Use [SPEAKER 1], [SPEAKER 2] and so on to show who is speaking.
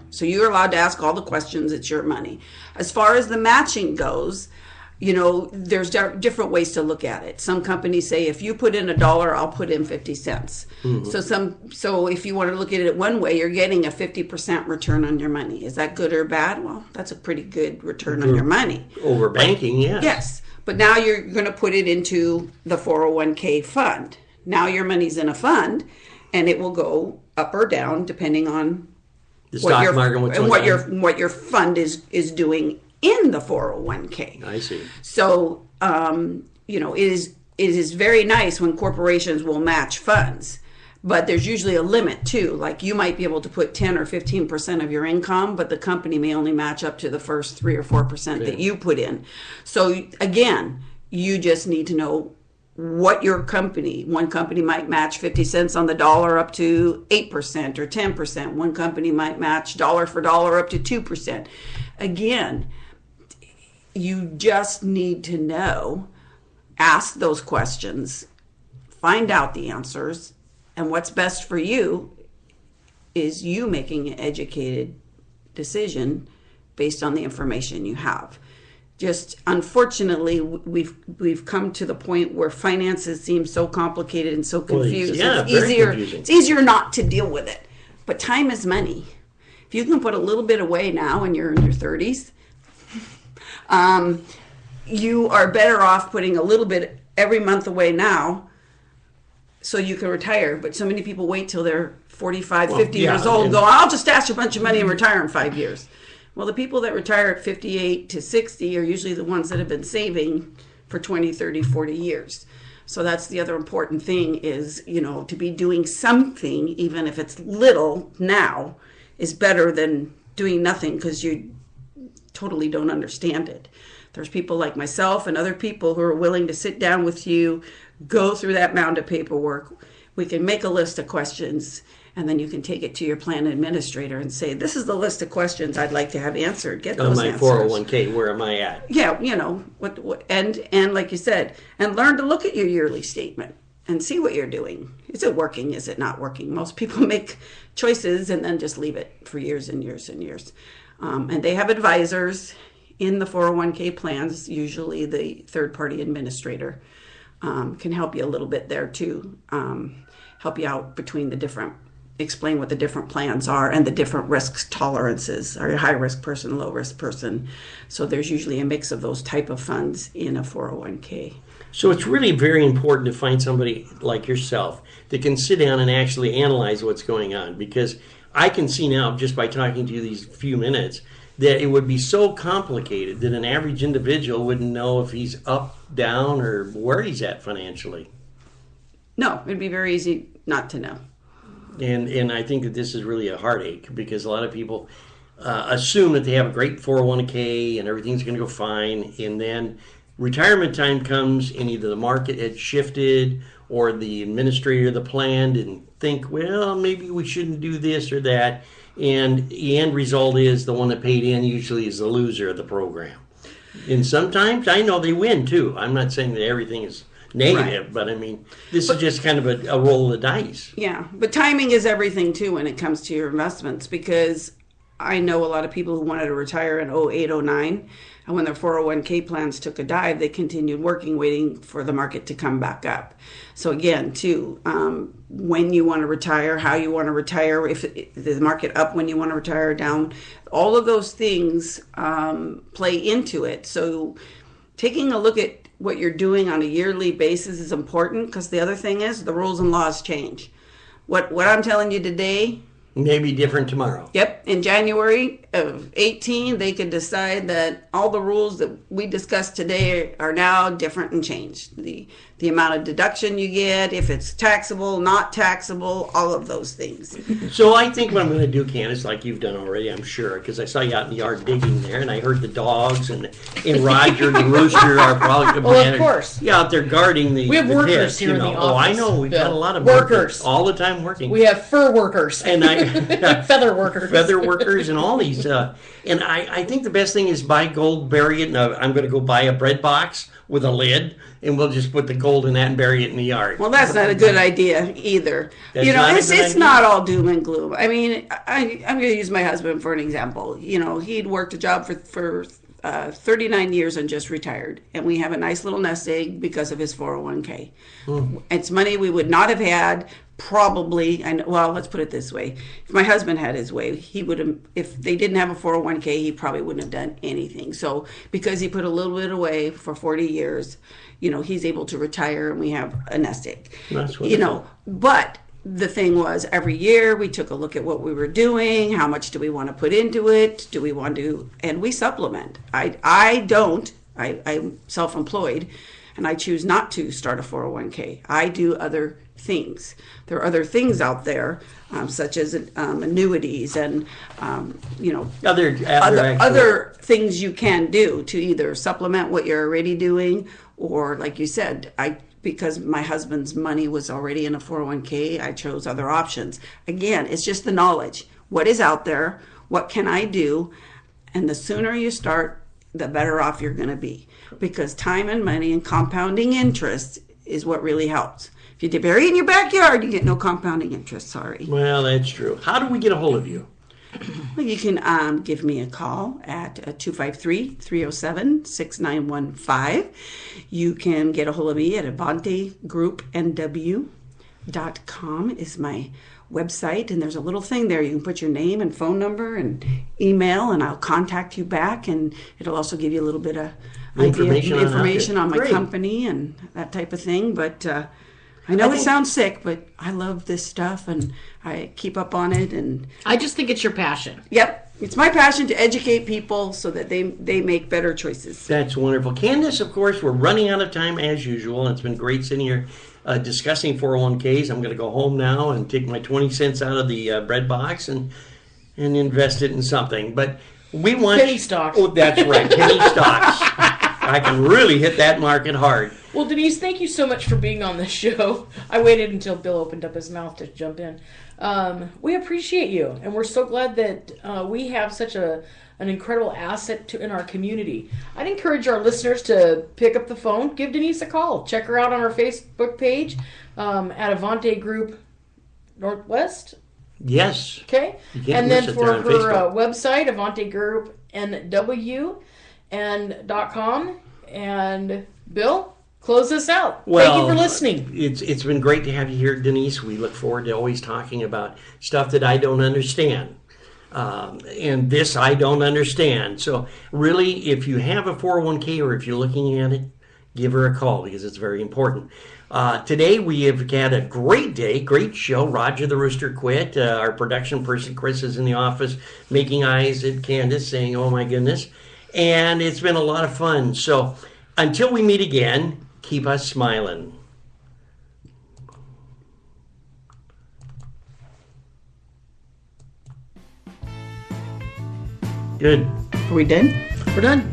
[SPEAKER 1] So you're allowed to ask all the questions. It's your money. As far as the matching goes, there's different ways to look at it. Some companies say, if you put in $1, I'll put in 50 cents. Mm-hmm. So if you want to look at it one way, you're getting a 50% return on your money. Is that good or bad? Well, that's a pretty good return on your money.
[SPEAKER 2] Over banking, yes.
[SPEAKER 1] Yes. But now you're going to put it into the 401k fund. Now your money's in a fund, and it will go up or down depending on
[SPEAKER 2] the stock market
[SPEAKER 1] and what your fund is doing in the 401k.
[SPEAKER 2] I see.
[SPEAKER 1] So, it is very nice when corporations will match funds, but there's usually a limit too. Like you might be able to put 10 or 15% of your income, but the company may only match up to the first 3 or 4% that you put in. So again, you just need to know what your company, one company might match 50 cents on the dollar up to 8% or 10%. One company might match dollar for dollar up to 2%. Again, you just need to know, ask those questions, find out the answers, and what's best for you is you making an educated decision based on the information you have. Just unfortunately, we've come to the point where finances seem so complicated and so confused.
[SPEAKER 2] Well,
[SPEAKER 1] it's easier not to deal with it. But time is money. If you can put a little bit away now when you're in your 30s, you are better off putting a little bit every month away now so you can retire. But so many people wait till they're 45, 50 years old and go, I'll just stash a bunch of money and retire in 5 years. Well, the people that retire at 58 to 60 are usually the ones that have been saving for 20, 30, 40 years. So that's the other important thing is, to be doing something, even if it's little now, is better than doing nothing because you totally don't understand it. There's people like myself and other people who are willing to sit down with you, go through that mound of paperwork. We can make a list of questions, and then you can take it to your plan administrator and say, this is the list of questions I'd like to have answered. Get those answers.
[SPEAKER 2] On my 401k, where am I at?
[SPEAKER 1] Yeah, and like you said, and learn to look at your yearly statement and see what you're doing. Is it working? Is it not working? Most people make choices and then just leave it for years and years and years. And they have advisors in the 401k plans. Usually the third-party administrator can help you a little bit there too. Help you out between explain what the different plans are and the different risk tolerances. Are you a high-risk person, low-risk person? So there's usually a mix of those type of funds in a 401k.
[SPEAKER 2] So it's really very important to find somebody like yourself that can sit down and actually analyze what's going on, because I can see now, just by talking to you these few minutes, that it would be so complicated that an average individual wouldn't know if he's up, down, or where he's at financially.
[SPEAKER 1] No, it'd be very easy not to know.
[SPEAKER 2] And I think that this is really a heartache, because a lot of people assume that they have a great 401k and everything's going to go fine, and then retirement time comes and either the market had shifted or the administrator of the plan didn't think, well, maybe we shouldn't do this or that. And the end result is the one that paid in usually is the loser of the program. And sometimes I know they win too. I'm not saying that everything is negative, right. But I mean, this is just kind of a roll of the dice.
[SPEAKER 1] Yeah, but timing is everything too when it comes to your investments, because I know a lot of people who wanted to retire in 08, 09, and when their 401k plans took a dive, they continued working, waiting for the market to come back up. So again, too, when you want to retire, how you want to retire, if the market up when you want to retire, down, all of those things play into it. So taking a look at what you're doing on a yearly basis is important, because the other thing is the rules and laws change. What I'm telling you today
[SPEAKER 2] may be different tomorrow.
[SPEAKER 1] Yep. In January of 18, they could decide that all the rules that we discussed today are now different and changed. The amount of deduction you get, if it's taxable, not taxable, all of those things.
[SPEAKER 2] So I think what I'm going to do, Candace, like you've done already, I'm sure, because I saw you out in the yard digging there, and I heard the dogs and Roger the rooster are probably
[SPEAKER 3] well, of course.
[SPEAKER 2] Yeah, out there guarding the.
[SPEAKER 3] We have workers
[SPEAKER 2] pits,
[SPEAKER 3] here in the office.
[SPEAKER 2] Oh, I know. We've got a lot of
[SPEAKER 3] workers
[SPEAKER 2] all the time working.
[SPEAKER 3] We have fur workers
[SPEAKER 2] and
[SPEAKER 3] feather workers,
[SPEAKER 2] and all these. And I think the best thing is buy gold, bury it, and I'm going to go buy a bread box with a lid, and we'll just put the gold in that and bury it in the yard.
[SPEAKER 1] Well, that's not a good idea either.
[SPEAKER 2] That's
[SPEAKER 1] you know,
[SPEAKER 2] not a
[SPEAKER 1] it's
[SPEAKER 2] good idea?
[SPEAKER 1] not all doom and gloom. I mean, I'm going to use my husband for an example. You know, he'd worked a job for 39 years and just retired. And we have a nice little nest egg because of his 401k. It's money we would not have had probably. And well, let's put it this way. If my husband had his way, he would have, if they didn't have a 401k, he probably wouldn't have done anything. So because he put a little bit away for 40 years, you know, he's able to retire and we have a nest egg.
[SPEAKER 2] That's
[SPEAKER 1] you know, but the thing was, every year we took a look at what we were doing. How much do we want to put into it? Do we want to? And we supplement. I don't. I'm self-employed, and I choose not to start a 401k. I do other things. There are other things out there, such as annuities and you know other things you can do to either supplement what you're already doing, or like you said, because my husband's money was already in a 401k, I chose other options. Again, it's just the knowledge. What is out there? What can I do? And the sooner you start, the better off you're going to be. Because time and money and compounding interest is what really helps. If you bury it in your backyard, you get no compounding interest. Sorry.
[SPEAKER 2] Well, that's true. How do we get a hold of you?
[SPEAKER 1] Well, you can give me a call at 253-307-6915. You can get a hold of me at AvantiGroupNW.com is my website, and there's a little thing there. You can put your name and phone number and email, and I'll contact you back, and it'll also give you a little bit of information on my company and that type of thing. But I know it sounds sick, but I love this stuff, and I keep up on it. And
[SPEAKER 3] I just think it's your passion.
[SPEAKER 1] Yep. It's my passion to educate people so that they make better choices.
[SPEAKER 2] That's wonderful. Candace, of course, we're running out of time as usual. It's been great sitting here discussing 401ks. I'm going to go home now and take my 20 cents out of the bread box and invest it in something. But we want...
[SPEAKER 3] Penny stocks.
[SPEAKER 2] Oh, that's right. Penny stocks. I can really hit that market hard.
[SPEAKER 3] Well, Denise, thank you so much for being on this show. I waited until Bill opened up his mouth to jump in. We appreciate you, and we're so glad that we have such an incredible asset in our community. I'd encourage our listeners to pick up the phone, give Denise a call, check her out on our Facebook page at Avanti Group Northwest.
[SPEAKER 2] Yes.
[SPEAKER 3] Okay. And then for her website, AvantiGroupNW.com. And Bill, close us out.
[SPEAKER 2] Well,
[SPEAKER 3] thank you for listening.
[SPEAKER 2] It's been great to have you here, Denise. We look forward to always talking about stuff that I don't understand. And this I don't understand. So really, if you have a 401k or if you're looking at it, give her a call because it's very important. Today we have had a great day, great show. Roger the Rooster quit. Our production person, Chris, is in the office making eyes at Candace saying, oh my goodness. And it's been a lot of fun. So until we meet again, keep us smiling. Good.
[SPEAKER 1] Are we done?
[SPEAKER 3] We're done.